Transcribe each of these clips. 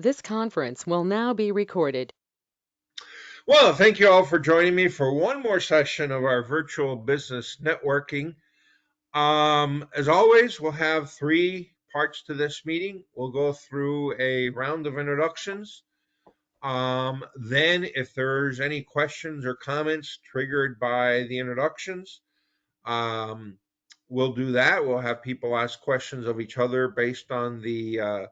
This conference will now be recorded. Well, thank you all for joining me for one more session of our virtual business networking. As always, we'll have three parts to this meeting. We'll go through a round of introductions. Then, if there's any questions or comments triggered by the introductions, we'll do that. We'll have people ask questions of each other based on the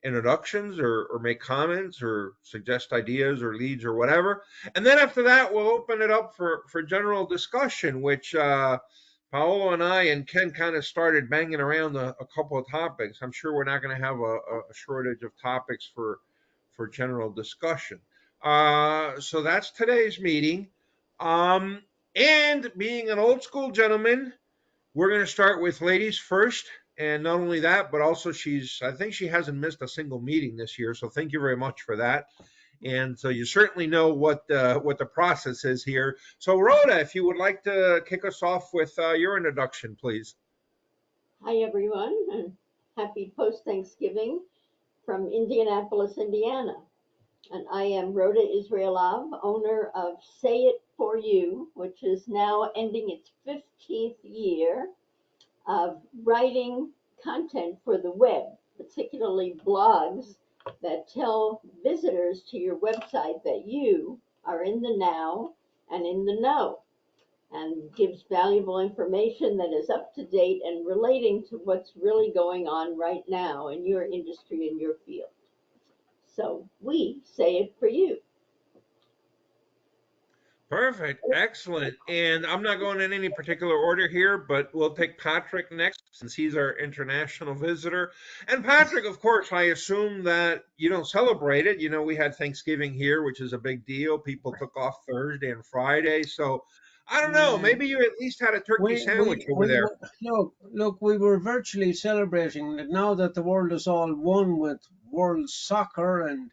introductions or make comments or suggest ideas or leads or whatever. And then after that, we'll open it up for general discussion, which Paolo and I and Ken kind of started banging around a couple of topics. I'm sure we're not going to have a shortage of topics for general discussion. So that's today's meeting. And being an old school gentleman, we're going to start with ladies first. And not only that, but also I think she hasn't missed a single meeting this year. So thank you very much for that. And so you certainly know what the process is here. So Rhoda, if you would like to kick us off with your introduction, please. Hi, everyone, and happy post-Thanksgiving from Indianapolis, Indiana. And I am Rhoda Israelov, owner of Say It For You, which is now ending its 15th year of writing content for the web, particularly blogs that tell visitors to your website that you are in the now and in the know, and gives valuable information that is up to date and relating to what's really going on right now in your industry and your field. So we say it for you. Perfect. Excellent. And I'm not going in any particular order here, but we'll take Patrick next since he's our international visitor. And Patrick, of course, I assume that you don't celebrate it. You know, we had Thanksgiving here, which is a big deal. People took off Thursday and Friday. So I don't know. Yeah. Maybe you at least had a turkey sandwich over there. Look, we were virtually celebrating it now that the world is all one with world soccer and,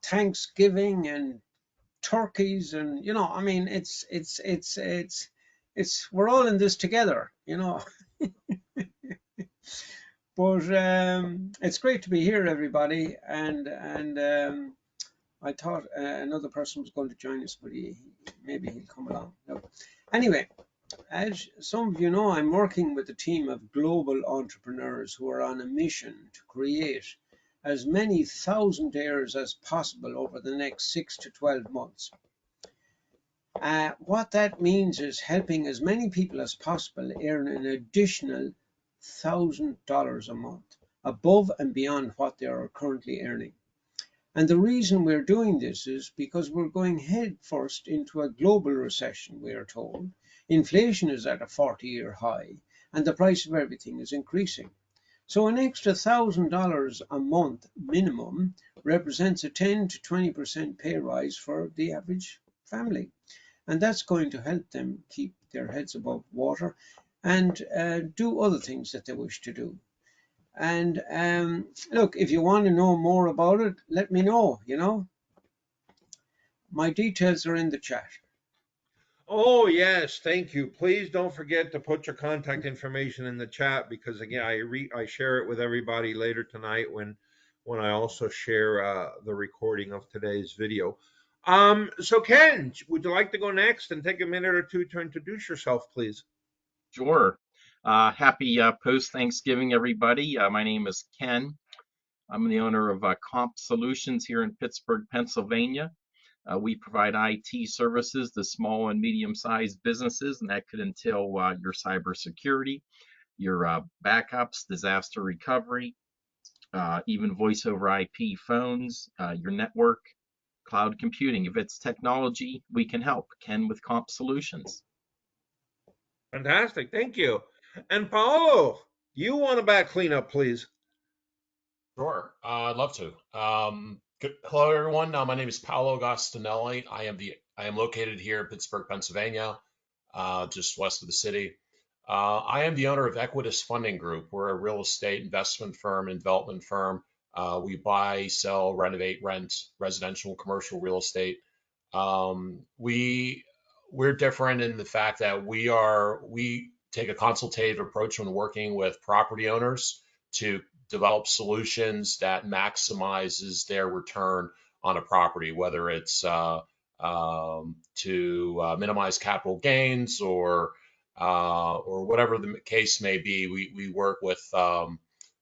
Thanksgiving and turkeys and, I mean, we're all in this together. But it's great to be here, everybody. And I thought another person was going to join us, but maybe he'll come along. No. Anyway, as some of you know, I'm working with a team of global entrepreneurs who are on a mission to create as many thousandaires as possible over the next 6 to 12 months. What that means is helping as many people as possible earn an additional $1,000 a month above and beyond what they are currently earning. And the reason we're doing this is because we're going head first into a global recession, we are told. Inflation is at a 40-year high, and the price of everything is increasing. So an extra $1,000 a month minimum represents a 10 to 20% pay rise for the average family. And that's going to help them keep their heads above water and do other things that they wish to do. And look, if you want to know more about it, let me know, My details are in the chat. Oh, yes, thank you. Please don't forget to put your contact information in the chat because again, I share it with everybody later tonight when I also share the recording of today's video. So Ken, would you like to go next and take a minute or two to introduce yourself, please? Sure. Happy post-Thanksgiving, everybody. My name is Ken. I'm the owner of Comp Solutions here in Pittsburgh, Pennsylvania. We provide IT services to small and medium-sized businesses, and that could entail your cybersecurity, your backups, disaster recovery, even voice over IP phones, your network, cloud computing. If it's technology, we can help. Ken with Comp Solutions. Fantastic, thank you. And Paolo, you want a back cleanup, please? Sure, I'd love to. Hello, everyone. My name is Paolo Agostinelli. I am located here in Pittsburgh, Pennsylvania, just west of the city. I am the owner of Equitas Funding Group. We're a real estate investment firm and development firm. We buy, sell, renovate, rent residential and commercial real estate. We're different in the fact that we take a consultative approach when working with property owners to develop solutions that maximizes their return on a property, whether it's to minimize capital gains or whatever the case may be. We work with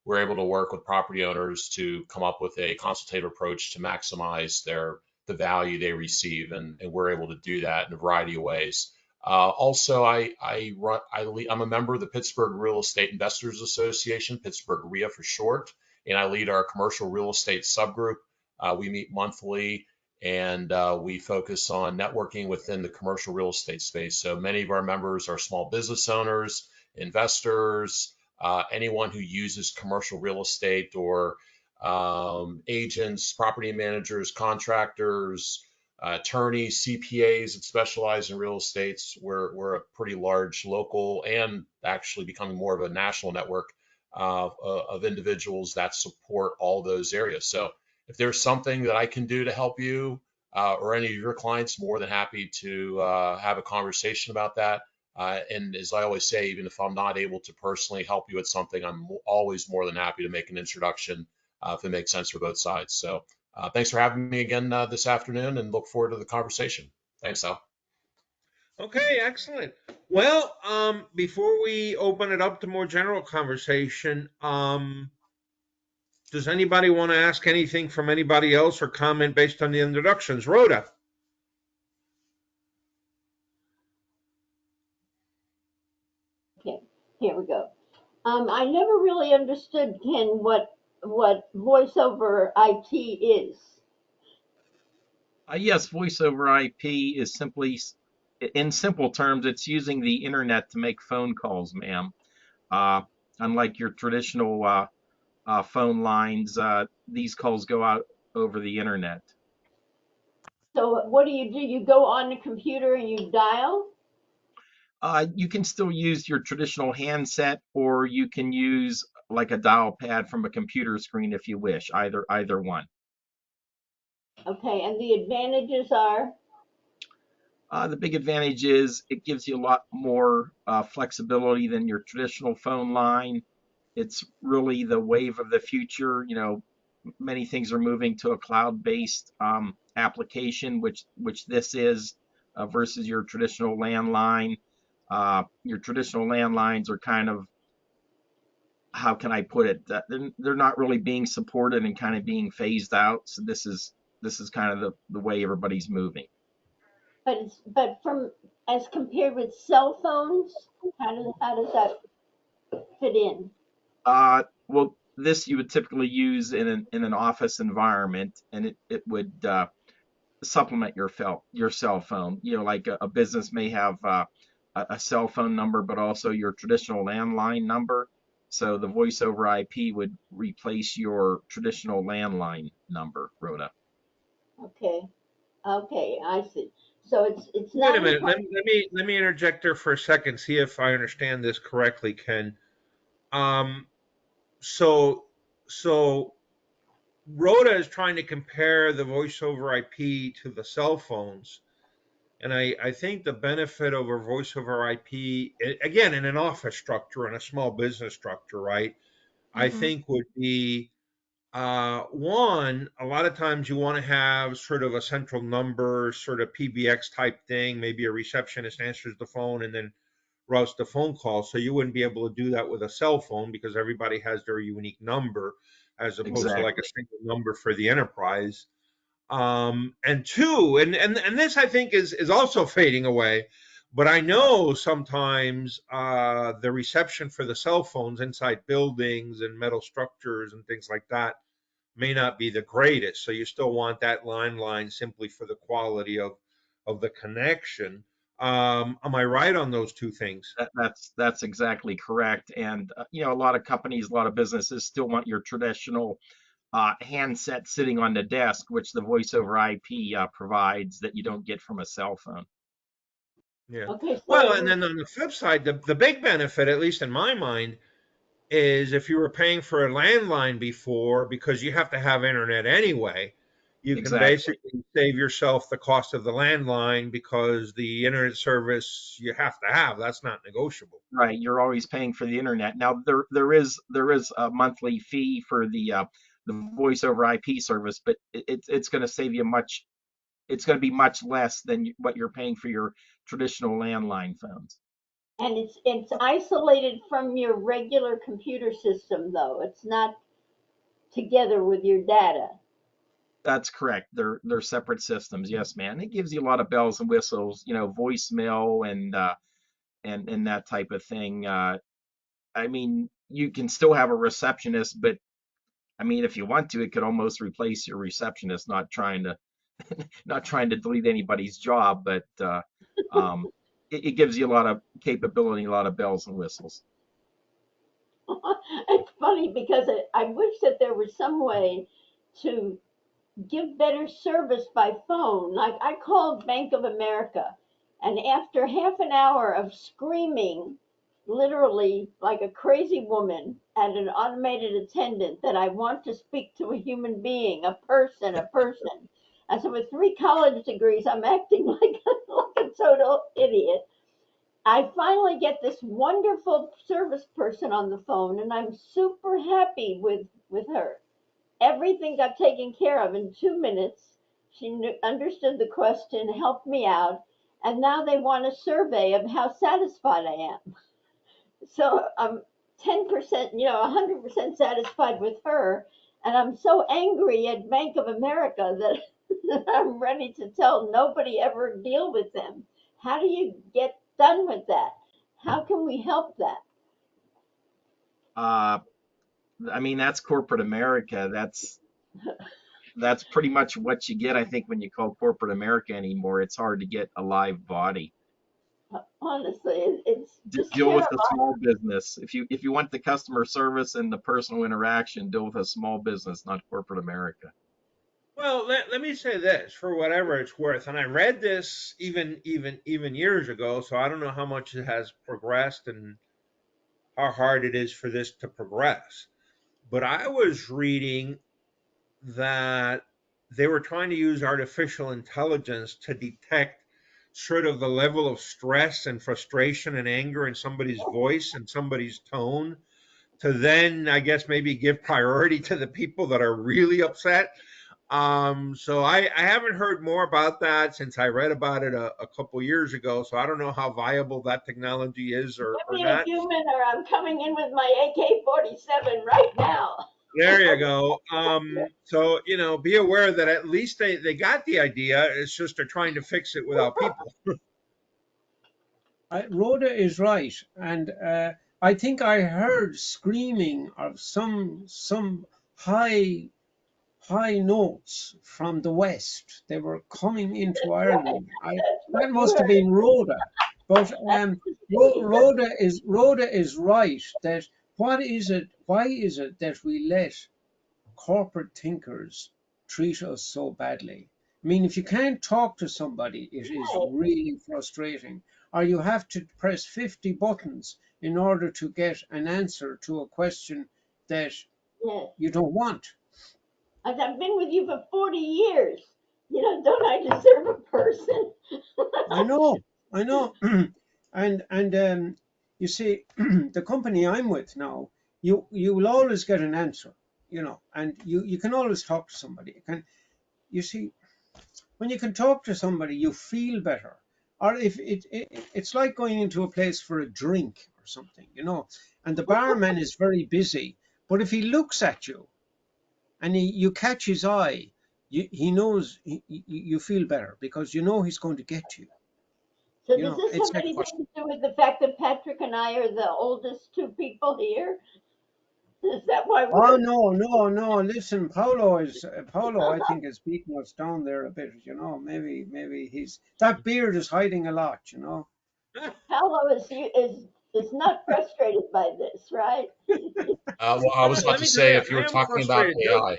we're able to work with property owners to come up with a consultative approach to maximize the value they receive, and we're able to do that in a variety of ways. Also, I'm a member of the Pittsburgh Real Estate Investors Association, Pittsburgh REIA for short, and I lead our commercial real estate subgroup. We meet monthly, and we focus on networking within the commercial real estate space. So many of our members are small business owners, investors, anyone who uses commercial real estate, or agents, property managers, contractors, attorneys, CPAs that specialize in real estates. We're a pretty large local and actually becoming more of a national network of individuals that support all those areas. So if there's something that I can do to help you or any of your clients, more than happy to have a conversation about that. And as I always say, even if I'm not able to personally help you with something, I'm always more than happy to make an introduction if it makes sense for both sides. So thanks for having me again this afternoon, and look forward to the conversation. Thanks, Sal. Okay, excellent. Well, before we open it up to more general conversation, does anybody want to ask anything from anybody else or comment based on the introductions? Rhoda. Okay, here we go. I never really understood, Ken, what voice over IP is. Yes, voice over IP is simply, in simple terms, it's using the internet to make phone calls, ma'am. Uh, Unlike your traditional phone lines, these calls go out over the internet. So what do? You go on the computer and you dial? You can still use your traditional handset, or you can use like a dial pad from a computer screen if you wish. Either one. Okay, and the advantages are? The big advantage is it gives you a lot more flexibility than your traditional phone line. It's really the wave of the future. You know, many things are moving to a cloud-based application, which this is, versus your traditional landline. Your traditional landlines are kind of, how can I put it? They're not really being supported and kind of being phased out. So this is kind of the way everybody's moving. But from as compared with cell phones, how does that fit in? Well, this you would typically use in an office environment, and it would supplement your cell phone. You know, like a business may have a cell phone number, but also your traditional landline number. So the voice over IP would replace your traditional landline number, Rhoda. Okay, okay, I see. So it's Wait a not minute. important. Let me interject there for a second. See if I understand this correctly, Ken. Um, so so Rhoda is trying to compare the voice over IP to the cell phones. And I think the benefit over voice over IP, again, in an office structure, in a small business structure, right? I Hmm. think would be one, a lot of times you want to have sort of a central number, sort of PBX type thing. Maybe a receptionist answers the phone and then routes the phone call. So you wouldn't be able to do that with a cell phone because everybody has their unique number as opposed to like a Exactly. single number for the enterprise. And two, and this I think is also fading away. But I know sometimes the reception for the cell phones inside buildings and metal structures and things like that may not be the greatest. So you still want that line simply for the quality of the connection. Am I right on those two things? That's exactly correct. And you know, a lot of companies, a lot of businesses still want your traditional handset sitting on the desk, which the voice over IP provides, that you don't get from a cell phone. Yeah. Okay, Well, so and then on the flip side, the big benefit, at least in my mind, is if you were paying for a landline before because you have to have internet anyway, you can Exactly. basically save yourself the cost of the landline because the internet service you have to have. That's not negotiable. Right. You're always paying for the internet. Now there is a monthly fee for the voice over IP service, but it's going to save you much. It's going to be much less than what you're paying for your traditional landline phones. And it's isolated from your regular computer system, though. It's not together with your data. That's correct. They're separate systems. Yes, man. It gives you a lot of bells and whistles, voicemail and that type of thing. I mean, you can still have a receptionist, but I mean, if you want to, it could almost replace your receptionist. Not trying to delete anybody's job, but um, it gives you a lot of capability, a lot of bells and whistles. It's funny because I wish that there was some way to give better service by phone. Like I called Bank of America, and after half an hour of screaming, literally like a crazy woman at an automated attendant, that I want to speak to a human being, a person. And so with 3 college degrees, I'm acting like a total idiot. I finally get this wonderful service person on the phone, and I'm super happy with her. Everything got taken care of in 2 minutes. She understood the question, helped me out, and now they want a survey of how satisfied I am. So I'm 10%, 100% satisfied with her, and I'm so angry at Bank of America that I'm ready to tell nobody ever deal with them. How do you get done with that? How can we help that? Uh, I mean, that's corporate America. That's pretty much what you get, I think, when you call corporate America anymore. It's hard to get a live body. Honestly, it's just Deal with the terrible. small business. If you want the customer service and the personal interaction, deal with a small business, not corporate America. Well, let me say this for whatever it's worth, and I read this even years ago, so I don't know how much it has progressed and how hard it is for this to progress. But I was reading that they were trying to use artificial intelligence to detect sort of the level of stress and frustration and anger in somebody's voice and somebody's tone, to then, I guess, maybe give priority to the people that are really upset. So I haven't heard more about that since I read about it a couple years ago. So I don't know how viable that technology is Give or me a not. human, or I'm coming in with my AK-47 right now. There you go. So be aware that at least they got the idea. It's just they're trying to fix it without people. Rhoda is right, and I think I heard screaming of some high high notes from the west. They were coming into Ireland. That's That what you must have heard. been Rhoda. But Rhoda is right that what is it? Why is it that we let corporate thinkers treat us so badly? I mean, if you can't talk to somebody, it is Right. really frustrating. Or you have to press 50 buttons in order to get an answer to a question that Yes. you don't want. I've been with you for 40 years. Don't I deserve a person? I know, I know. And you see, the company I'm with now, you will always get an answer, and you can always talk to somebody. You see, when you can talk to somebody, you feel better. Or if it's like going into a place for a drink or something, and the barman is very busy, but if he looks at you and you catch his eye, he knows you feel better because you know he's going to get to you. So does this It's have like, anything to do with the fact that Patrick and I are the oldest two people here? Is that why oh we're no, no, no. Listen, Paolo. I think is beating us down there a bit. Maybe he's that beard is hiding a lot. Paolo is not frustrated by this, right? Well, I was Well, about let to me tell say you, if you I were am talking about frustrated too. AI,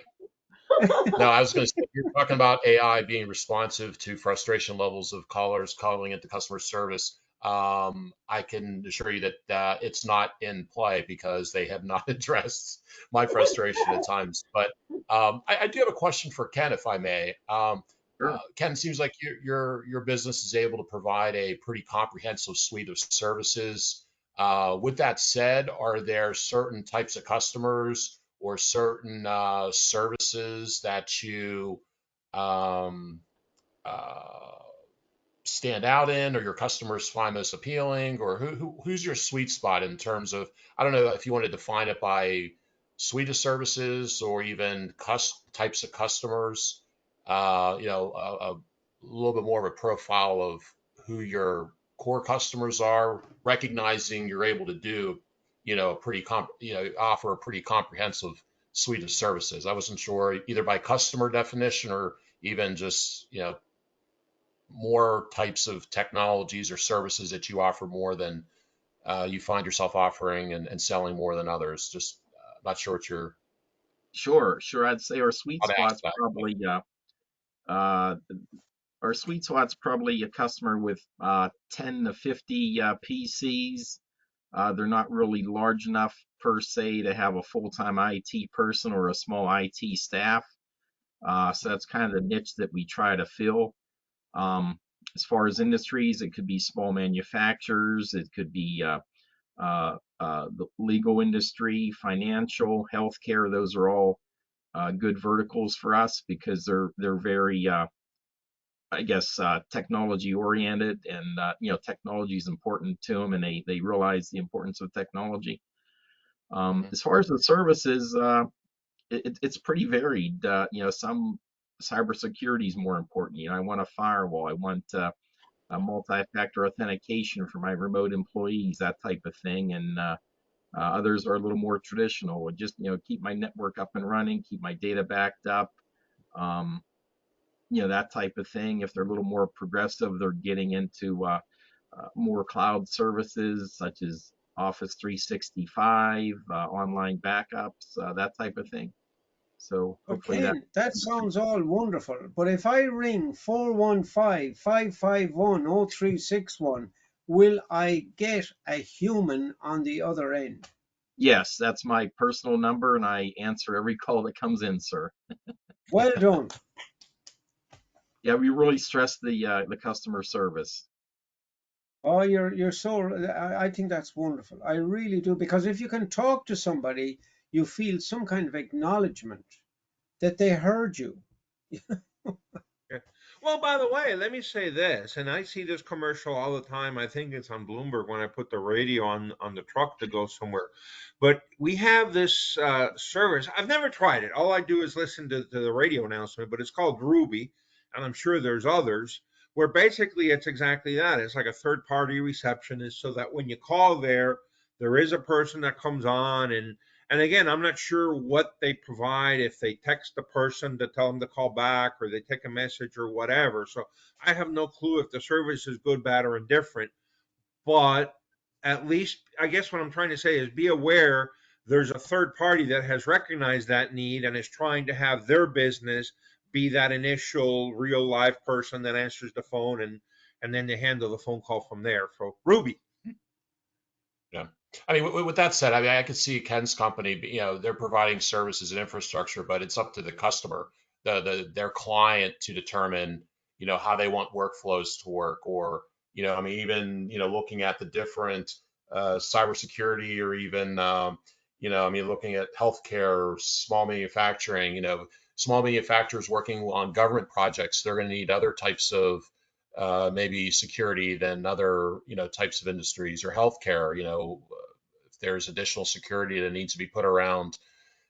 no, I was going to say if you're talking about AI being responsive to frustration levels of callers calling into customer service. I can assure you that it's not in play because they have not addressed my frustration at times. But I do have a question for Ken, if I may. Sure. Ken, seems like your business is able to provide a pretty comprehensive suite of services. With that said, are there certain types of customers or certain services that you um, uh, stand out in, or your customers find most appealing, or who's your sweet spot in terms of, I don't know if you want to define it by suite of services or even types of customers, a little bit more of a profile of who your core customers are, recognizing you're able to do, offer a pretty comprehensive suite of services. I wasn't sure either by customer definition or even just, more types of technologies or services that you offer more than you find yourself offering and selling more than others. Just not sure what your Sure, sure. I'd say our sweet how to ask spot's that. probably uh, our sweet spot's probably a customer with 10 to 50 PCs. They're not really large enough per se to have a full-time IT person or a small IT staff. So that's kind of the niche that we try to fill. Um, as far as industries, it could be small manufacturers, it could be the legal industry, financial, healthcare. Those are all good verticals for us because they're very I guess technology oriented, and technology is important to them, and they realize the importance of technology. Mhm. As far as the services, it's pretty varied. Some cybersecurity is more important. I want a firewall. I want a multi-factor authentication for my remote employees, that type of thing. And others are a little more traditional. Just keep my network up and running, keep my data backed up. Um, that type of thing. If they're a little more progressive, they're getting into more cloud services such as Office 365, online backups, that type of thing. So But hopefully that. Ken, that sounds all wonderful. But if I ring 415-551-0361, will I get a human on the other end? Yes, that's my personal number, and I answer every call that comes in, sir. Well done. Yeah, we really stress the customer service. Oh, you're so. I think that's wonderful. I really do, because if you can talk to somebody, you feel some kind of acknowledgement that they heard you. Yeah. Well, by the way, let me say this, and I see this commercial all the time. I think it's on Bloomberg when I put the radio on the truck to go somewhere. But we have this service. I've never tried it. All I do is listen to the radio announcement, but it's called Ruby, and I'm sure there's others where basically it's exactly that. It's like a third party receptionist, so that when you call there, there is a person that comes on and again, I'm not sure what they provide, if they text the person to tell them to call back or they take a message or whatever. So I have no clue if the service is good, bad, or indifferent. But at least, I guess what I'm trying to say is be aware there's a third party that has recognized that need and is trying to have their business be that initial real live person that answers the phone and then they handle the phone call from there. So Ruby. Yeah. I mean, with that said, I mean, I could see Ken's company, they're providing services and infrastructure, but it's up to the customer, their client to determine, how they want workflows to work, or, I mean, even, looking at the different cybersecurity, or even, I mean, looking at healthcare, small manufacturing, small manufacturers working on government projects, they're going to need other types of maybe security than other types of industries, or healthcare. If there's additional security that needs to be put around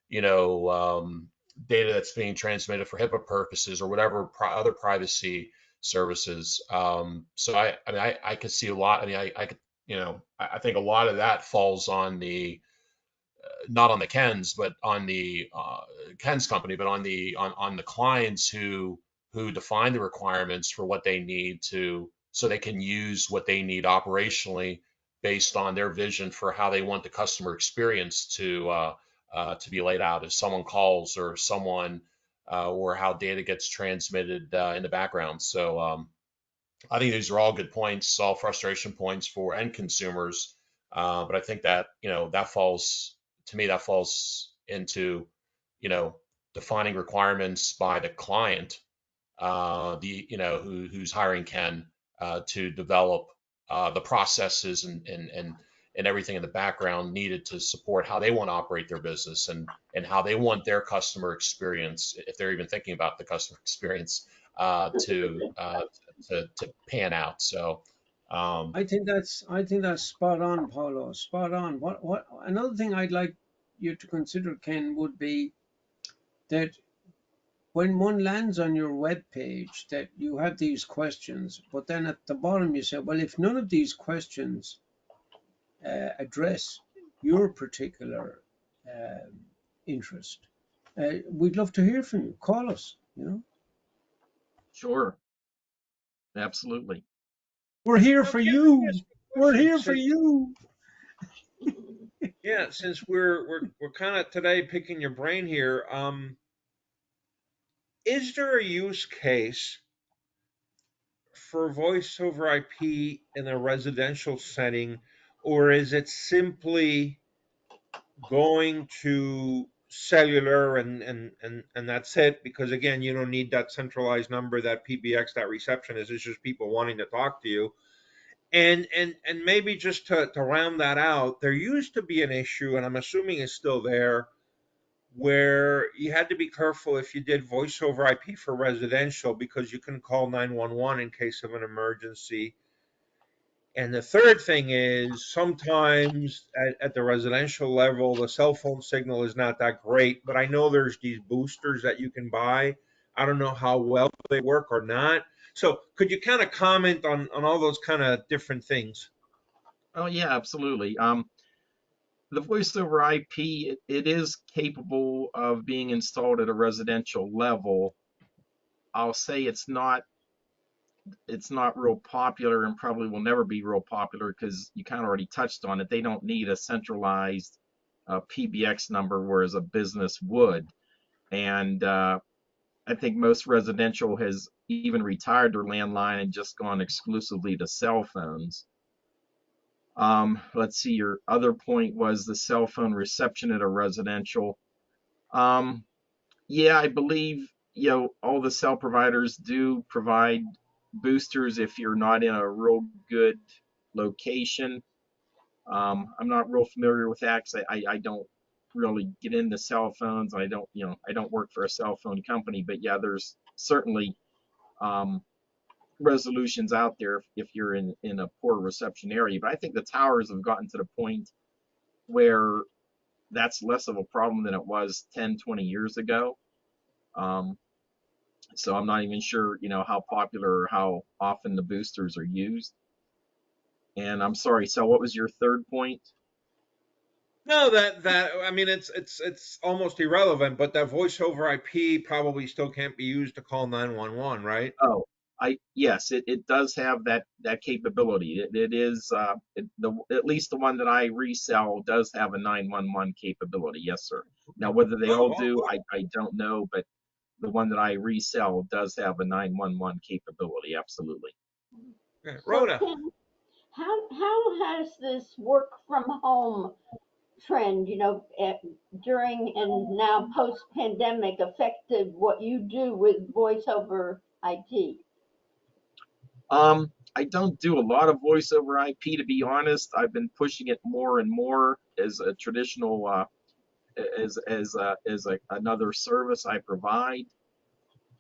you know data that's being transmitted for HIPAA purposes, or whatever other privacy services. So I mean I could see a lot. I mean I could I think a lot of that falls on the not on the Kens, but on the Ken's company, but on the clients who define the requirements for what they need to, so they can use what they need operationally based on their vision for how they want the customer experience to be laid out as someone calls, or someone or how data gets transmitted in the background. So I think these are all good points, all frustration points for end consumers. But I think that, that falls, to me, that falls into, you know, defining requirements by the client, who's hiring Ken to develop the processes and everything in the background needed to support how they want to operate their business and how they want their customer experience, if they're even thinking about the customer experience, to pan out. So um, I think that's spot on, Paolo. Spot on. What another thing I'd like you to consider, Ken, would be that when one lands on your web page, that you have these questions, but then at the bottom you say, well, if none of these questions address your particular um, interest, we'd love to hear from you. Call us. Sure, absolutely. We're here Now, for Ken, let me ask you. you a We're question. here for you. Yeah, since we're kind of today picking your brain here, is there a use case for voice over IP in a residential setting, or is it simply going to cellular and that's it? Because again, you don't need that centralized number, that PBX, that receptionist. It's just people wanting to talk to you. And maybe just to round that out, there used to be an issue, and I'm assuming it's still there, where you had to be careful if you did voice over IP for residential because you can call 911 in case of an emergency. And the third thing is sometimes at the residential level, the cell phone signal is not that great, but I know there's these boosters that you can buy. I don't know how well they work or not. So could you kind of comment on all those kind of different things? Oh yeah, absolutely. The voice over IP, it is capable of being installed at a residential level. I'll say it's not real popular and probably will never be real popular because you kind of already touched on it. They don't need a centralized PBX number, whereas a business would. And I think most residential has even retired their landline and just gone exclusively to cell phones. Let's see, your other point was the cell phone reception at a residential. Um, yeah, I believe all the cell providers do provide boosters if you're not in a real good location. I'm not real familiar with that because I don't really get into cell phones. I don't work for a cell phone company, but yeah, there's certainly um, resolutions out there if you're in a poor reception area. But I think the towers have gotten to the point where that's less of a problem than it was 10, 20 years ago. Um, so I'm not even sure, how popular or how often the boosters are used. And I'm sorry, so what was your third point? No, that I mean it's almost irrelevant, but that voice over IP probably still can't be used to call 911, right? Oh, yes, it does have that capability. It is at least the one that I resell does have a 911 capability. Yes, sir. Now whether they Oh, all well, do, cool. I don't know, but the one that I resell does have a 911 capability. Absolutely. Okay. So Rhoda. Ken, how has this work from home trend, during and now post pandemic affected what you do with voice over IP? I don't do a lot of voice over IP to be honest. I've been pushing it more and more as a traditional another service I provide.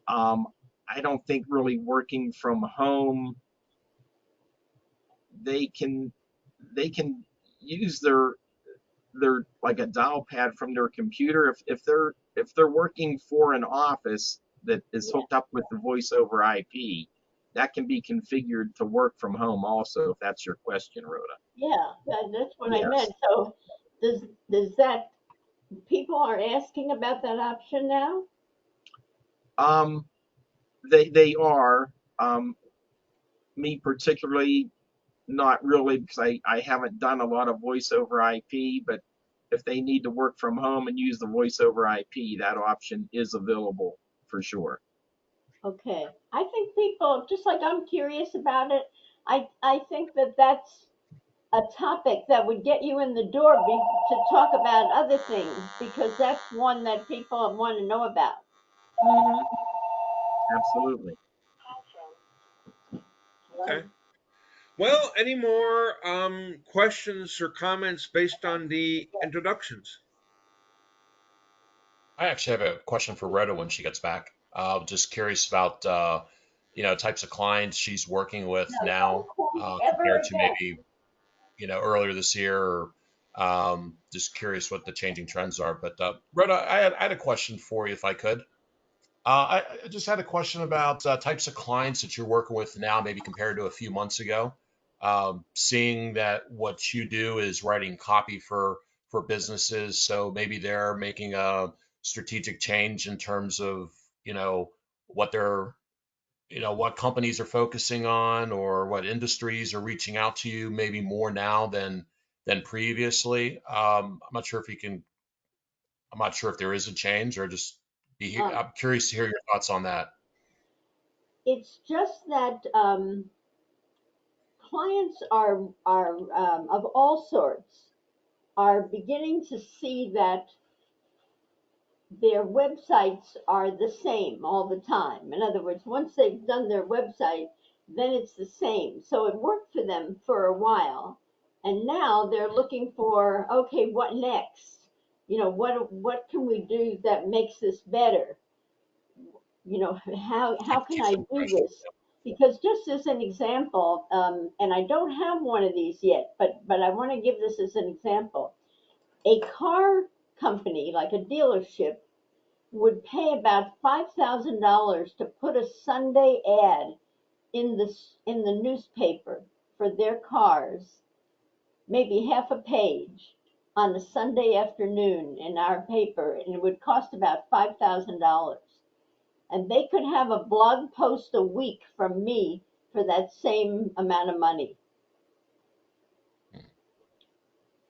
Um, I don't think really working from home they can they can use their like a dial pad from their computer if they're working for an office that is Yeah, hooked up with the voice over IP, that can be configured to work from home also, if that's your question, Rhoda. yeah, that's what I Yes. meant. So does that people are asking about that option now? Um, they are. Me particularly, not really, because I haven't done a lot of voice over IP, but if they need to work from home and use the voice over IP, that option is available for sure. Okay. I think people, just like I'm curious about it, I think that that's a topic that would get you in the door to talk about other things, because that's one that people want to know about. Hmm. Absolutely. Okay. Well, any more questions or comments based on the introductions? I actually have a question for Rhoda when she gets back. Just curious about types of clients she's working with No, don't now call me ever compared to again. maybe earlier this year. Or, just curious what the changing trends are. But Rhoda, I had a question for you if I could. I just had a question about types of clients that you're working with now, maybe compared to a few months ago. Seeing that what you do is writing copy for businesses, so maybe they're making a strategic change in terms of what they're what companies are focusing on, or what industries are reaching out to you, maybe more now than previously. I'm not sure if there is a change, or just Um, I'm curious to hear your thoughts on that. it's just that clients are of all sorts are beginning to see that their websites are the same all the time. In other words, once they've done their website, then it's the same. So it worked for them for a while, and now they're looking for, okay, what next? What can we do that makes this better? How can I do this? Because just as an example, and I don't have one of these yet, but I want to give this as an example. A car company, like a dealership, would pay about $5,000 to put a Sunday ad in the newspaper for their cars, maybe half a page on a Sunday afternoon in our paper, and it would cost about $5,000. And they could have a blog post a week from me for that same amount of money.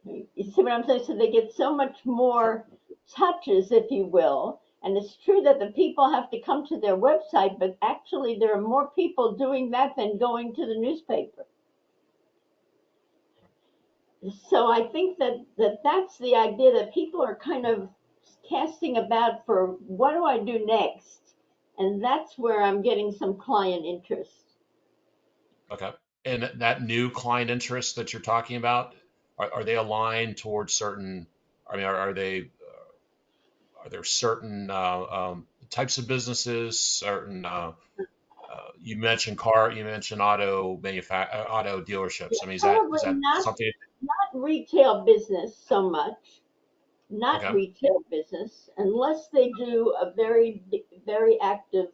You see what I'm saying? So they get so much Sure. more touches, if you will. And it's true that the people have to come to their website, but actually there are more people doing that than going to the newspaper. So I think that's the idea, that people are kind of casting about for, what do I do next? And that's where I'm getting some client interest. Okay. And that new client interest that you're talking about, are they aligned towards certain, I mean, are there certain types of businesses, certain, you mentioned auto dealerships. I mean, is Probably that not something? retail business so much, not Okay. retail business, unless they do a very active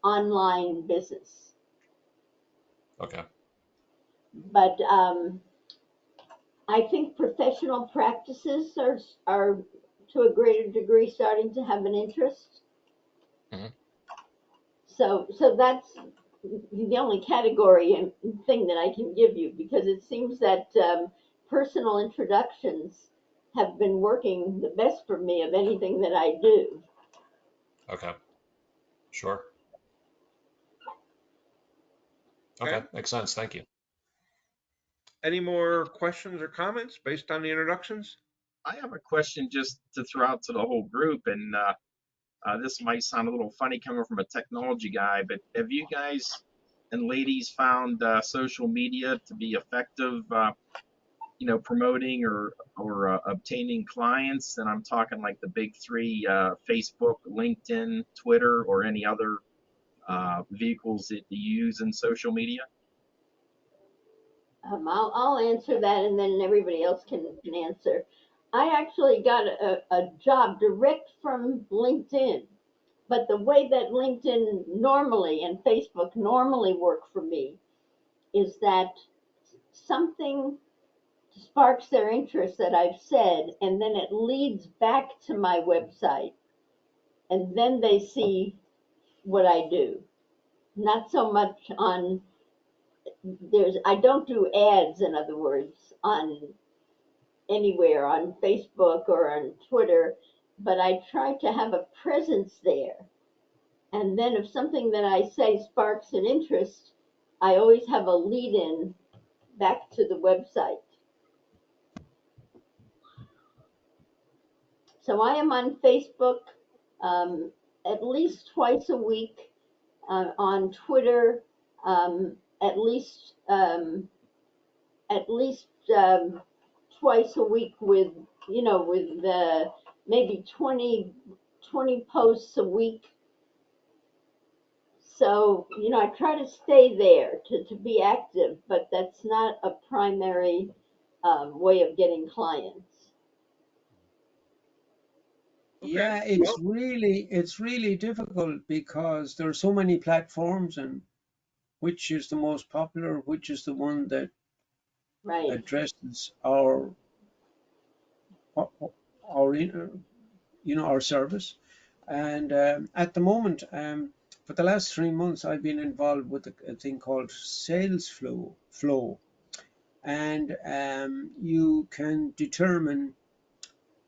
online business. Okay. But I think professional practices are to a greater degree starting to have an interest. Hmm. So that's the only category and thing that I can give you, because it seems that personal introductions have been working the best for me of anything that I do. Okay. Sure. Okay. Okay. Makes sense. Thank you. Any more questions or comments based on the introductions? I have a question just to throw out to the whole group, and this might sound a little funny coming from a technology guy, but have you guys and ladies found social media to be effective, promoting or obtaining clients? And I'm talking like the big three: Facebook, LinkedIn, Twitter, or any other vehicles that you use in social media. I'll answer that, and then everybody else can answer. I actually got a job direct from LinkedIn, but the way that LinkedIn normally and Facebook normally work for me is that something sparks their interest that I've said, and then it leads back to my website, and then they see what I do. Not so much on I don't do ads, in other words, on anywhere on Facebook or on Twitter, but I try to have a presence there. And then if something that I say sparks an interest, I always have a lead in back to the website. So I am on Facebook at least twice a week, on Twitter at least at least twice a week with with maybe 20 posts a week. So I try to stay there to be active, but that's not a primary way of getting clients. Okay. Yeah, Well, it's really difficult because there are so many platforms, and which is the most popular, which is the one that Right. addresses our service. And at the moment, for the last 3 months, I've been involved with a thing called Sales Flow, and you can determine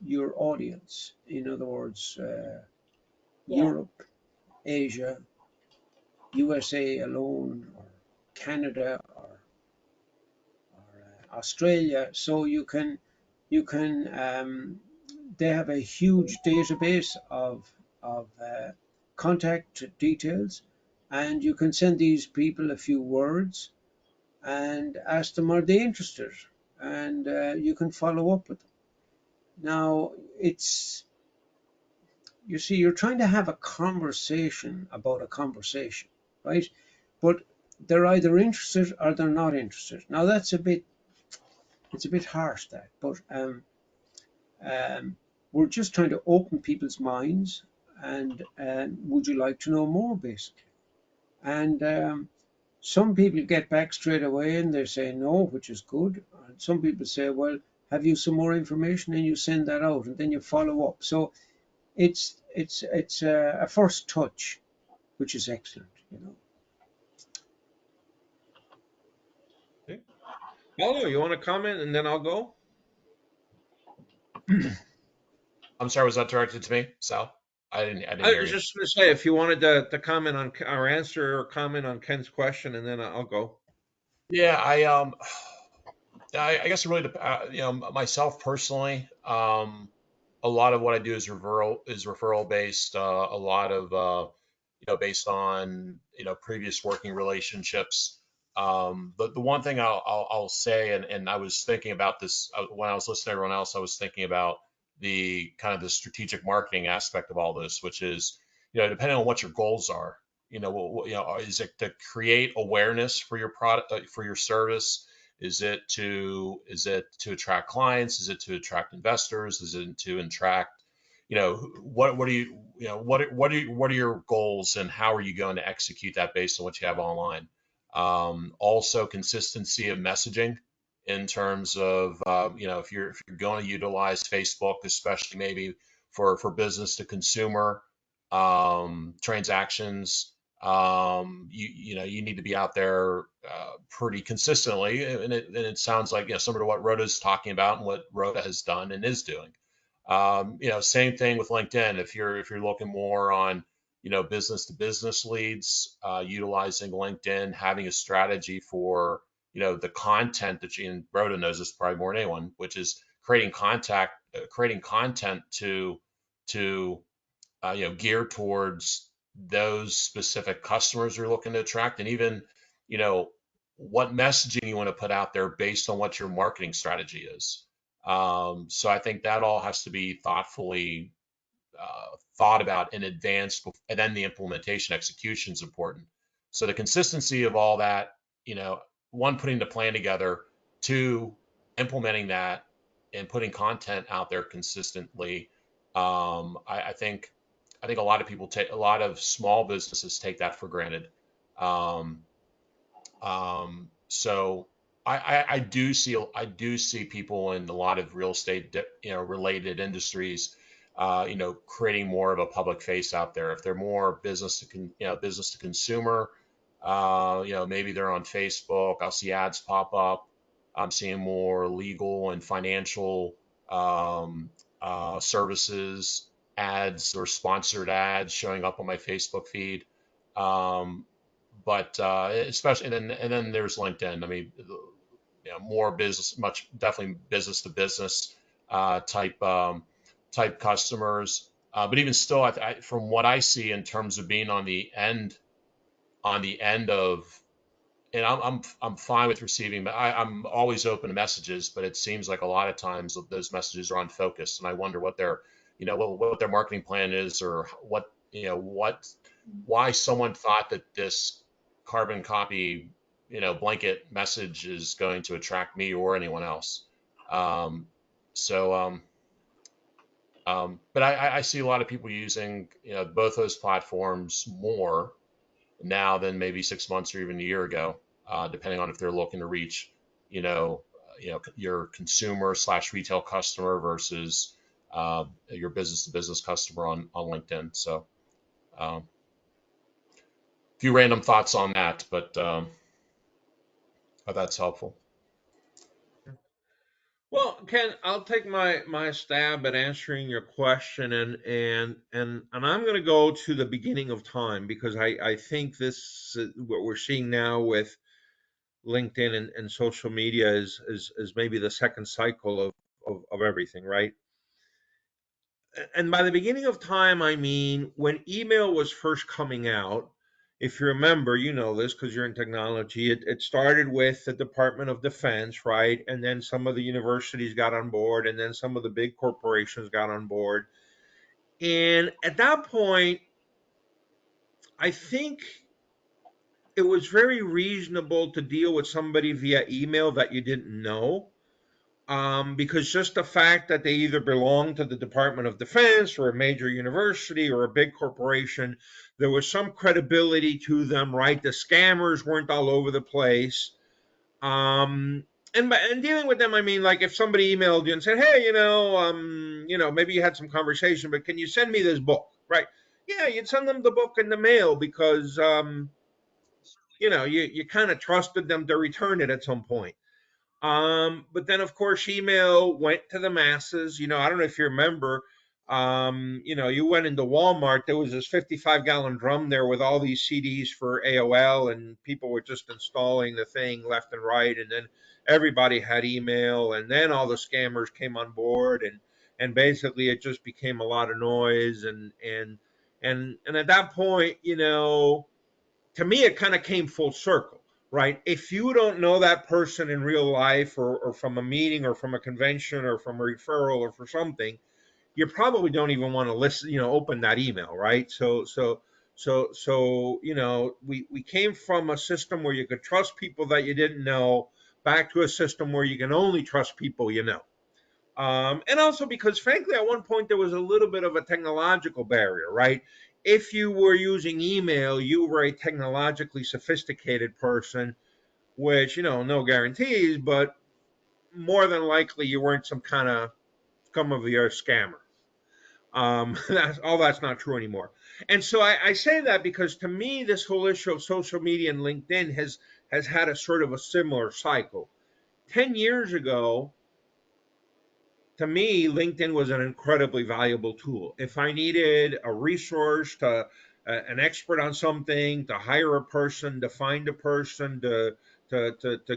your audience. In other words, Yeah. Europe, Asia, USA alone, or Canada, or Australia. So you can they have a huge database of contact details, and you can send these people a few words and ask them, are they interested, and you can follow up with them. Now, it's you see, you're trying to have a conversation about a conversation, right? But they're either interested or they're not interested. Now, it's a bit harsh, that, but um, we're just trying to open people's minds, and would you like to know more, basically? And some people get back straight away and they say no, which is good. And some people say, well, have you some more information? And you send that out, and then you follow up. So it's a first touch, which is excellent. okay. Paolo, you want to comment and then I'll go? I'm sorry, was that directed to me, Sal? I didn't I hear was you. just going to say, if you wanted to comment on or answer or comment on Ken's question, and then I'll go. Yeah, I guess it really, myself personally, a lot of what I do is referral based. A lot of based on previous working relationships. The one thing I'll say, and I was thinking about this when I was listening to everyone else. I was thinking about the kind of the strategic marketing aspect of all this, which is depending on what your goals are. Is it to create awareness for your product, for your service? Is it to attract clients? Is it to attract investors? Is it to attract, what are you, what are your goals, and how are you going to execute that based on what you have online? Also, consistency of messaging in terms of, if you're going to utilize Facebook, especially maybe for business to consumer transactions, you need to be out there pretty consistently, and it sounds like similar to what Rhoda's talking about and what Rhoda has done and is doing. Same thing with LinkedIn. If you're looking more on business to business leads, utilizing LinkedIn, having a strategy for the content that you, and Rhoda knows this probably more than anyone, which is creating content to geared towards those specific customers you're looking to attract, and even you know what messaging you want to put out there based on what your marketing strategy is. So I think that all has to be thoughtfully thought about in advance, and then the implementation execution is important. So the consistency of all that, one, putting the plan together, two, implementing that and putting content out there consistently. I think a lot of people take a lot of small businesses take that for granted. Um, so I do see people in a lot of real estate related industries, creating more of a public face out there. If they're more business to consumer, maybe they're on Facebook. I'll see ads pop up. I'm seeing more legal and financial services ads or sponsored ads showing up on my Facebook feed. Um, but especially, and then there's LinkedIn. I mean, more business, much definitely business to business type type customers. But even still, from what I see in terms of being on the end of, and I'm fine with receiving, but I'm always open to messages, but it seems like a lot of times those messages are unfocused, and I wonder what their, what their marketing plan is, or why someone thought that this carbon copy, blanket message is going to attract me or anyone else. Um, so, but I see a lot of people using, both those platforms more now than maybe 6 months or even a year ago, depending on if they're looking to reach, your consumer slash retail customer versus your business to business customer on LinkedIn. So, a few random thoughts on that, but hope that's helpful. Well, Ken, I'll take my stab at answering your question, and I'm going to go to the beginning of time, because I think this what we're seeing now with LinkedIn and social media is maybe the second cycle of everything, right? And by the beginning of time, I mean when email was first coming out. If you remember, you know this because you're in technology, it started with the Department of Defense, right? And then some of the universities got on board, and then some of the big corporations got on board. And at that point, I think it was very reasonable to deal with somebody via email that you didn't know, because just the fact that they either belong to the Department of Defense or a major university or a big corporation, there was some credibility to them, right? The scammers weren't all over the place. And dealing with them, I mean, like if somebody emailed you and said, "Hey, maybe you had some conversation, but can you send me this book?" Right? Yeah, you'd send them the book in the mail because you kind of trusted them to return it at some point. But then, of course, email went to the masses. I don't know if you remember. You went into Walmart. There was this 55-gallon drum there with all these CDs for AOL, and people were just installing the thing left and right. And then everybody had email, and then all the scammers came on board, and basically it just became a lot of noise. And at that point, to me, it kind of came full circle, right? If you don't know that person in real life, or from a meeting or from a convention or from a referral or for something, you probably don't even want to listen, open that email, right? So we came from a system where you could trust people that you didn't know back to a system where you can only trust people you know. And also because, frankly, at one point there was a little bit of a technological barrier, right? If you were using email, you were a technologically sophisticated person, which, no guarantees, but more than likely you weren't some kind of scum of the earth scammer. That's not true anymore. And so I say that because to me, this whole issue of social media and LinkedIn has had a sort of a similar cycle. 10 years ago, to me, LinkedIn was an incredibly valuable tool. If I needed a resource an expert on something, to hire a person, to find a person, to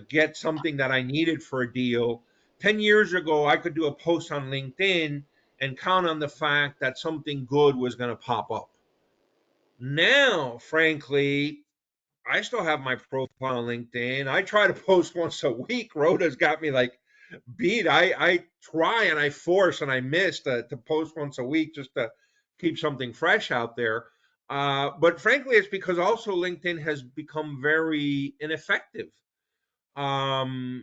get something that I needed for a deal, 10 years ago, I could do a post on LinkedIn and count on the fact that something good was going to pop up. Now, frankly, I still have my profile on LinkedIn. I try to post once a week. Rhoda's got me like beat. I try and I force and I miss to post once a week just to keep something fresh out there. But frankly, it's because also LinkedIn has become very ineffective. Everybody's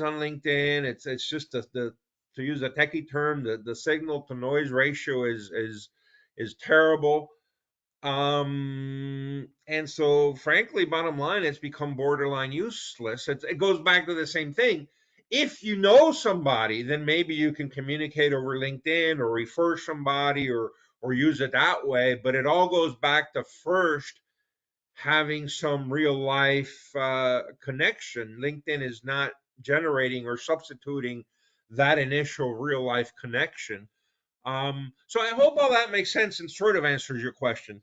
on LinkedIn. It's just the to use a techie term, the signal to noise ratio is terrible. And so, frankly, bottom line, it's become borderline useless. It goes back to the same thing. If you know somebody, then maybe you can communicate over LinkedIn or refer somebody or use it that way. But it all goes back to first having some real life connection. LinkedIn is not generating or substituting that initial real life connection. So I hope all that makes sense and sort of answers your question.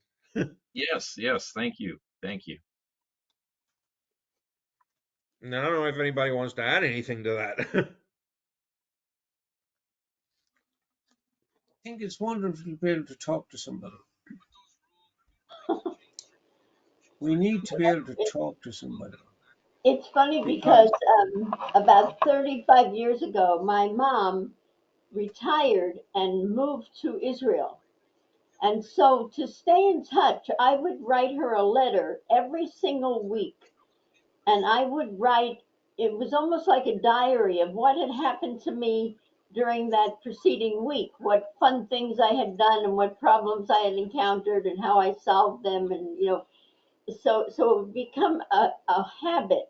Yes, yes. Thank you. Thank you. And I don't know if anybody wants to add anything to that. think it's wonderful to be able to talk to somebody. We need to be able to talk to somebody It's funny because because about 35 years ago, my mom retired and moved to Israel. And so to stay in touch, I would write her a letter every single week. And I would write, it was almost like a diary of what had happened to me during that preceding week, what fun things I had done and what problems I had encountered and how I solved them. And, so it would become a habit.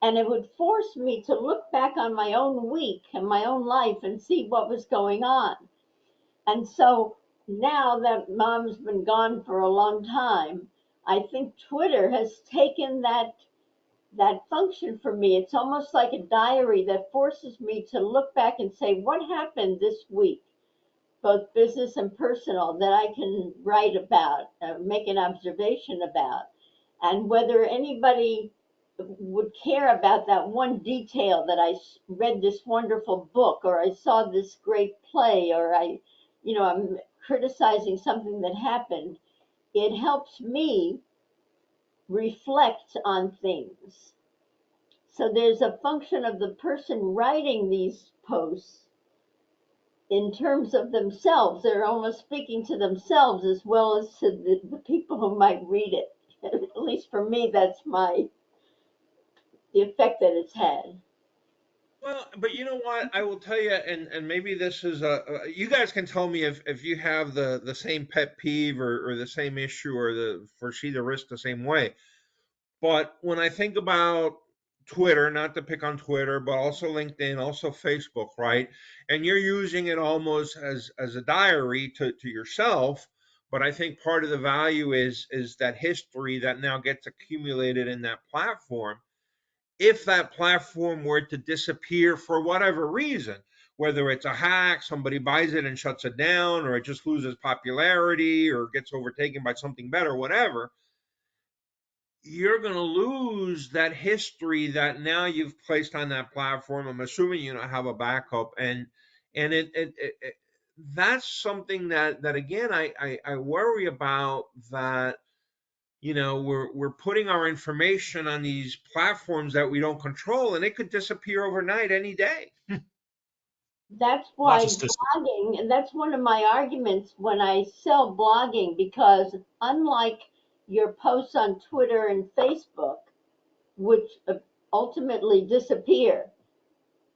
And it would force me to look back on my own week and my own life and see what was going on. And so now that mom's been gone for a long time, I think Twitter has taken that function for me. It's almost like a diary that forces me to look back and say, what happened this week, both business and personal, that I can write about, make an observation about, and whether anybody would care about that one detail that I read this wonderful book, or I saw this great play, or I'm criticizing something that happened. It helps me reflect on things. So there's a function of the person writing these posts in terms of themselves. They're almost speaking to themselves as well as to the people who might read it. At least for me, that's the effect that it's had. Well, but you know what? I will tell you, and maybe this is you guys can tell me if you have the same pet peeve or the same issue or the foresee the risk the same way. But when I think about Twitter, not to pick on Twitter, but also LinkedIn, also Facebook, right? And you're using it almost as a diary to yourself. But I think part of the value is that history that now gets accumulated in that platform. If that platform were to disappear for whatever reason, whether it's a hack, somebody buys it and shuts it down, or it just loses popularity or gets overtaken by something better, whatever, you're going to lose that history that now you've placed on that platform. I'm assuming you don't have a backup, and it that's something that again I worry about, that we're putting our information on these platforms that we don't control, and it could disappear overnight any day. That's Not why just this. blogging, and that's one of my arguments when I sell blogging, because unlike your posts on Twitter and Facebook, which ultimately disappear,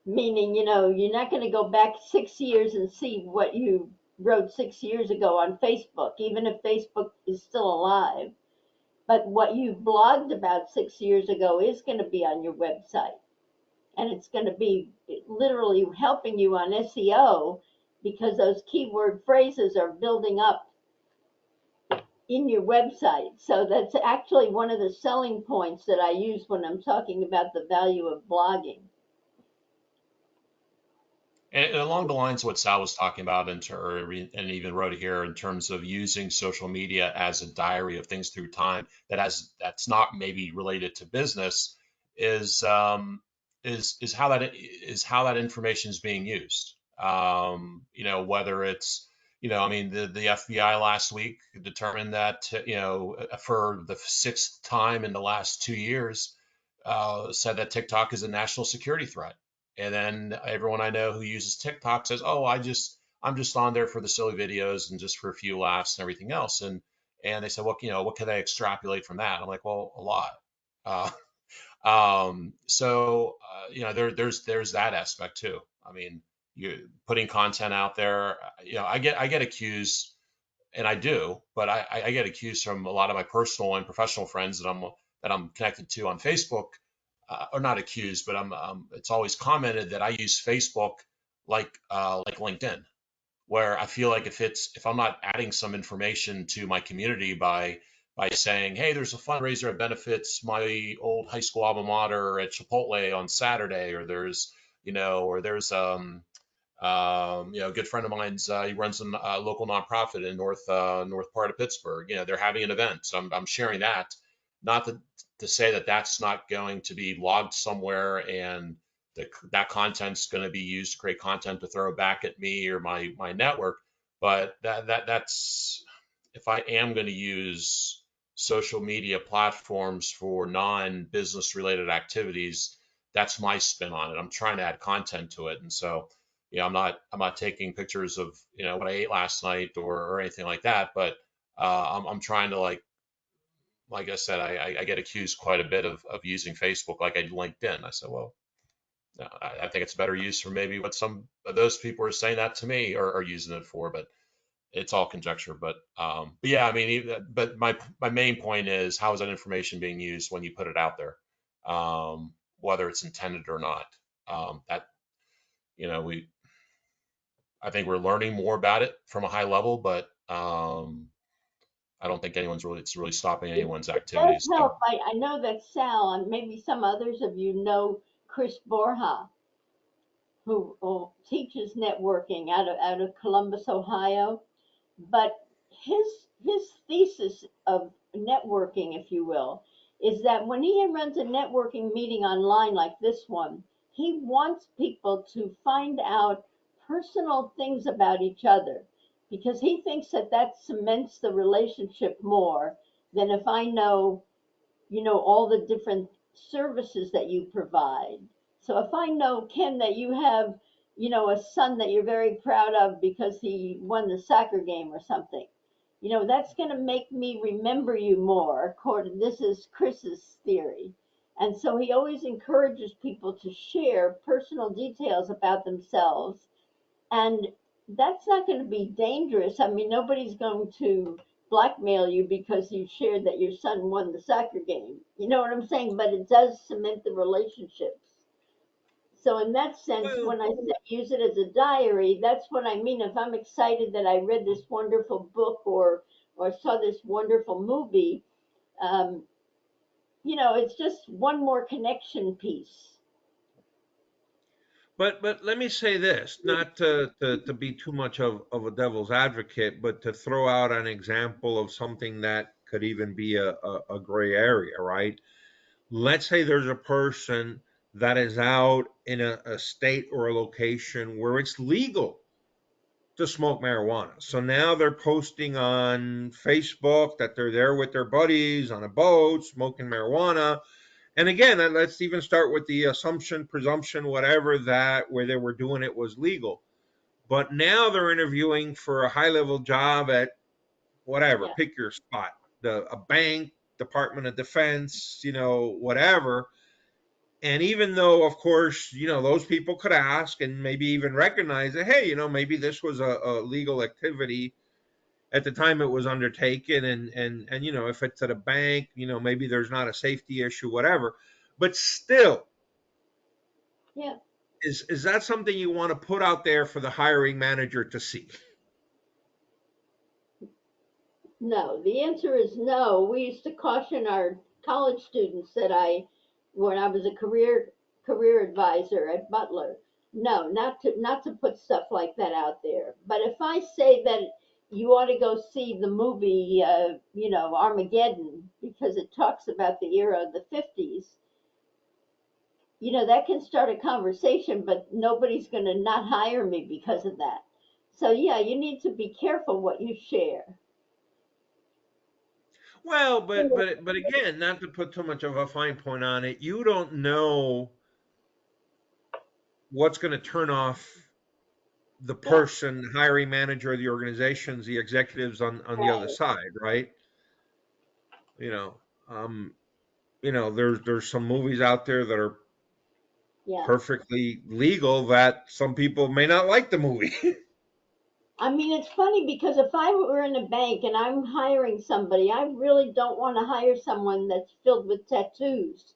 meaning, you're not going to go back 6 years and see what you wrote 6 years ago on Facebook, even if Facebook is still alive. But what you blogged about 6 years ago is going to be on your website. And it's going to be literally helping you on SEO, because those keyword phrases are building up in your website. So that's actually one of the selling points that I use when I'm talking about the value of blogging. And along the lines of what Sal was talking about, and even Rhoda here, in terms of using social media as a diary of things through time that's not maybe related to business, is how that information is being used. Whether it's I mean, the FBI last week determined that for the sixth time in the last 2 years, said that TikTok is a national security threat. And then everyone I know who uses TikTok says, "Oh, I'm just on there for the silly videos and just for a few laughs and everything else." And they said, "Well, what can I extrapolate from that?" I'm like, "Well, a lot." Uh, there's that aspect too. I mean, you putting content out there. I get accused, and I do, but I get accused from a lot of my personal and professional friends that I'm connected to on Facebook, or not accused, but it's always commented that I use Facebook like LinkedIn, where I feel like if I'm not adding some information to my community by saying, hey, there's a fundraiser that benefits my old high school alma mater at Chipotle on Saturday, or there's a good friend of mine's, he runs a local nonprofit in north part of Pittsburgh. They're having an event, so I'm sharing that. Not to say that that's not going to be logged somewhere, and that content's going to be used to create content to throw back at me or my network. But that's if I am going to use social media platforms for non-business related activities, that's my spin on it. I'm trying to add content to it, and so I'm not taking pictures of what I ate last night or anything like that. But I'm trying to like I said, I get accused quite a bit of using Facebook like I do LinkedIn. I said, well, no, I think it's a better use for maybe what some of those people are saying that to me are using it for, but it's all conjecture. But yeah, I mean, but my main point is how is that information being used when you put it out there, whether it's intended or not. That we I think we're learning more about it from a high level, but I don't think it's really stopping It anyone's does activities. So help. I know that Sal and maybe some others of you know Chris Borja, who teaches networking out of Columbus, Ohio. But his thesis of networking, if you will, is that when he runs a networking meeting online like this one, he wants people to find out personal things about each other because he thinks that that cements the relationship more than if I know all the different services that you provide. So if I know, Ken, that you have a son that you're very proud of because he won the soccer game or something, that's going to make me remember you more. According, this is Chris's theory. And so he always encourages people to share personal details about themselves, and that's not going to be dangerous. I mean, nobody's going to blackmail you because you shared that your son won the soccer game. You know what I'm saying? But it does cement the relationships. So in that sense, Well, when I say use it as a diary, that's what I mean. If I'm excited that I read this wonderful book or saw this wonderful movie, um, it's just one more connection piece. but let me say this, not to be too much of a devil's advocate, but to throw out an example of something that could even be a gray area, right? Let's say there's a person that is out in a state or a location where it's legal to smoke marijuana. So now they're posting on Facebook that they're there with their buddies on a boat smoking marijuana. And again, let's even start with the assumption, presumption, whatever, that where they were doing it was legal. But now they're interviewing for a high level job at whatever, Yeah, pick your spot, a bank, Department of Defense, whatever. And even though, of course, those people could ask and maybe even recognize that, hey, maybe this was a legal activity at the time it was undertaken, and if it's at a bank, maybe there's not a safety issue, whatever. But still, yeah. is that something you want to put out there for the hiring manager to see? No, the answer is no. We used to caution our college students when I was a career advisor at Butler, no, not to put stuff like that out there. But if I say that you ought to go see the movie, Armageddon, because it talks about the era of the 50s, that can start a conversation, but nobody's going to not hire me because of that. So yeah, you need to be careful what you share. Well, but again, not to put too much of a fine point on it, you don't know what's going to turn off the Yeah, person, the hiring manager, the organizations, the executives on the other right. side, right? You know, um, there's some movies out there that are Yeah. perfectly legal that some people may not like the movie. I mean, it's funny because if I were in a bank and I'm hiring somebody, I really don't want to hire someone that's filled with tattoos.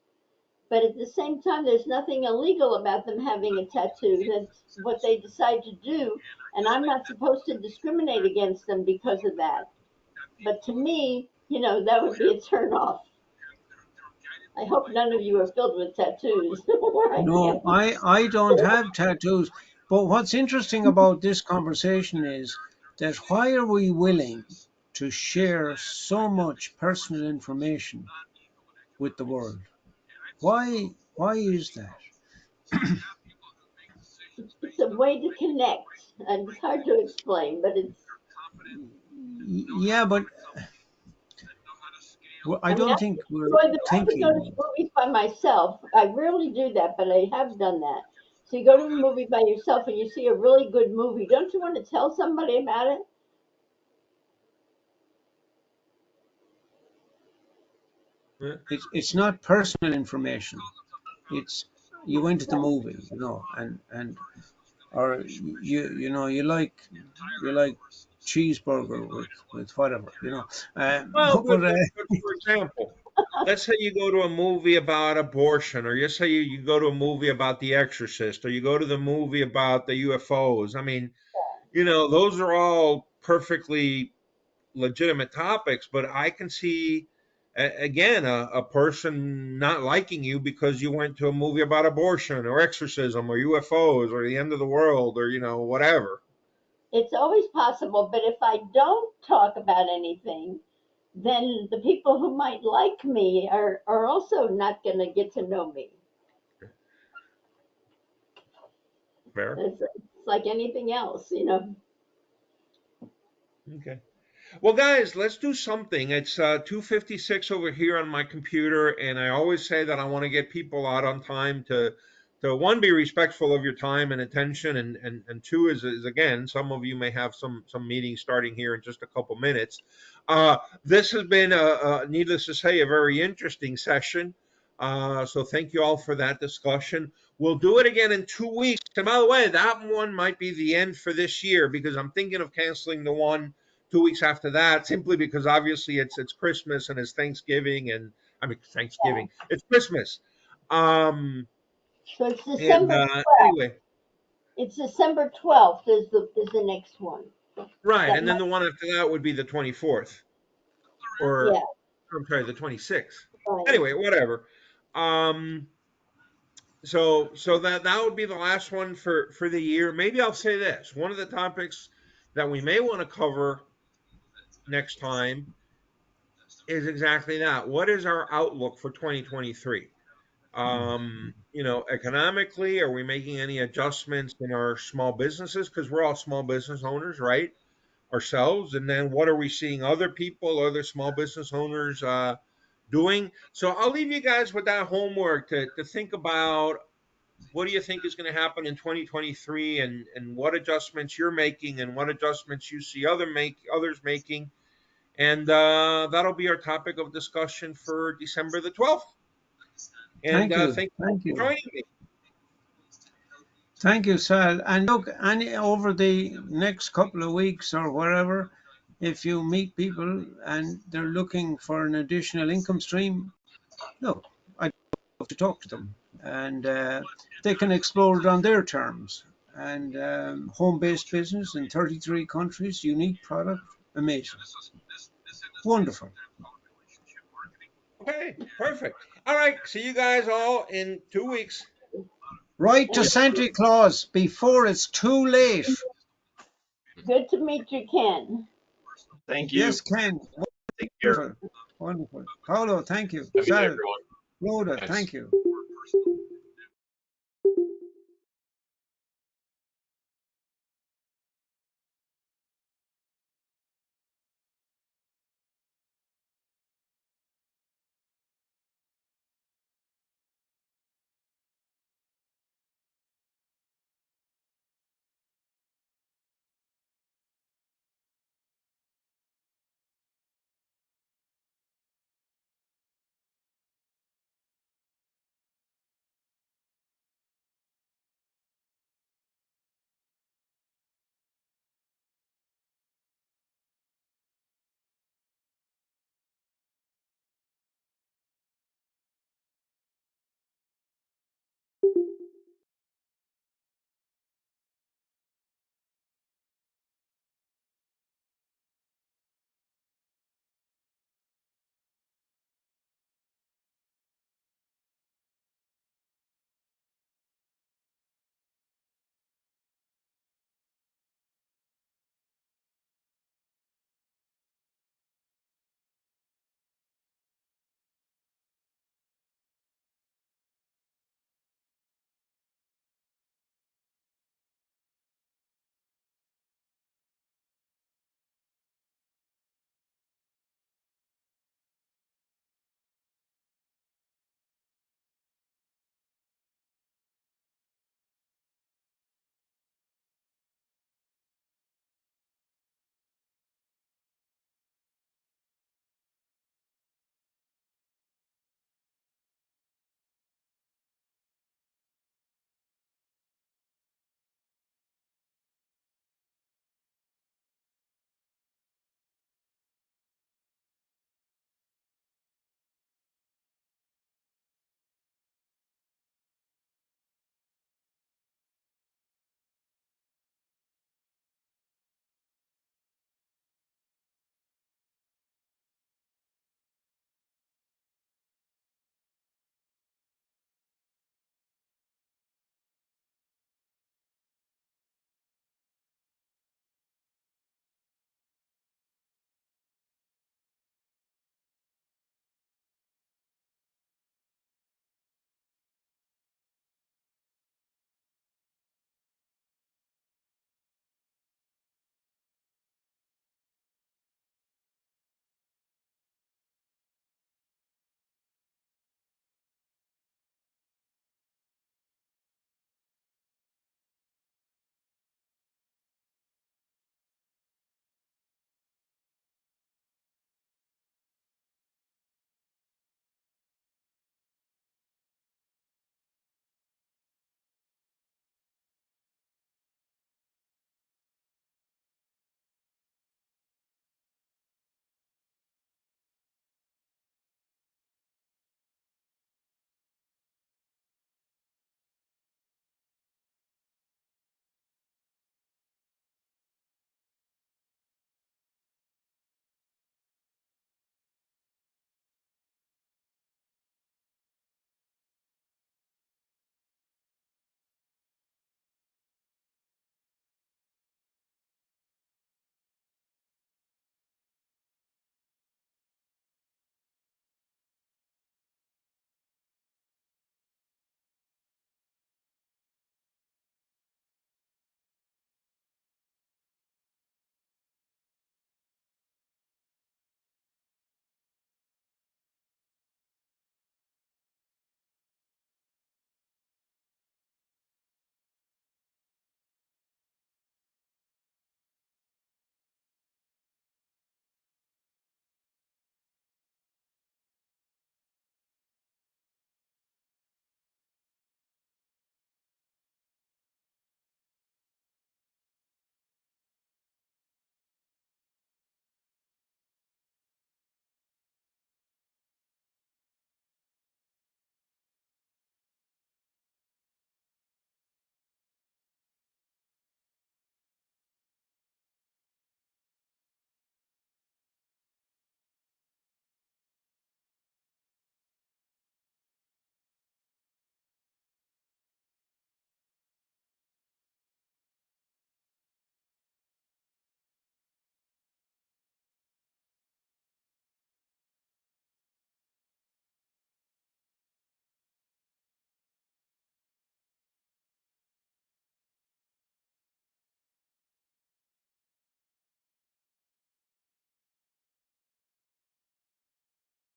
But at the same time, there's nothing illegal about them having a tattoo. That's what they decide to do. And I'm not supposed to discriminate against them because of that. But to me, that would be a turnoff. I hope none of you are filled with tattoos where I No, am. I don't have tattoos. But what's interesting about this conversation is that why are we willing to share so much personal information with the world? Why is that? It's a way to connect. And it's hard to explain, but it's Yeah, but I I mean, don't I think we're I could go to thinking. movies by myself. I rarely do that, but I have done that. So you go to a movie by yourself and you see a really good movie. Don't you want to tell somebody about it? Yeah. It's not personal information. It's you went to the movie, and or you like cheeseburger with whatever, Well, but but for example, let's say you go to a movie about abortion, or you say you go to a movie about The Exorcist, or you go to the movie about the UFOs. I mean, those are all perfectly legitimate topics, but I can see again a person not liking you because you went to a movie about abortion or exorcism or UFOs or the end of the world or whatever. It's always possible, but if I don't talk about anything, then the people who might like me are also not going to get to know me. Fair. It's like anything else. Okay. Well, guys, let's do something. It's 2:56 over here on my computer, and I always say that I want to get people out on time to one, be respectful of your time and attention, and two is again, some of you may have some meetings starting here in just a couple minutes. This has been needless to say, a very interesting session. So thank you all for that discussion. We'll do it again in 2 weeks. And by the way, that one might be the end for this year because I'm thinking of canceling the one 2 weeks after that, simply because obviously it's Christmas and it's Thanksgiving, and I mean Yeah. Thanksgiving, it's Christmas. So it's And December 12th. anyway, It's December 12th is the next one. right, That and then might, the one after that would be the 24th, or yeah, I'm sorry, the 26th. right. Anyway, whatever. Um, so that would be the last one for the year. Maybe I'll say this: one of the topics that we may want to cover next time is exactly that. What is our outlook for 2023? Economically, are we making any adjustments in our small businesses? Because we're all small business owners, right? Ourselves. And then what are we seeing other people, other small business owners doing? So I'll leave you guys with that homework to think about what do you think is going to happen in 2023, and what adjustments you're making and what adjustments you see others making. And that'll be our topic of discussion for December the 12th. And thank you, thank you all thank for you, joining me. thank you, Sal. And look, over the next couple of weeks or wherever, if you meet people and they're looking for an additional income stream, look, I'd love to talk to them, and they can explore it on their terms. And home-based business in 33 countries, unique product, amazing, wonderful. Okay, perfect. All right, see you guys all in 2 weeks. Write to And Santa Claus before it's too late. good to meet you, Ken. Thank you. Yes, Ken. Take care. Wonderful. Wonderful. Paolo, thank you. Have a good day, Sal, everyone. Rhoda, Thanks. thank you.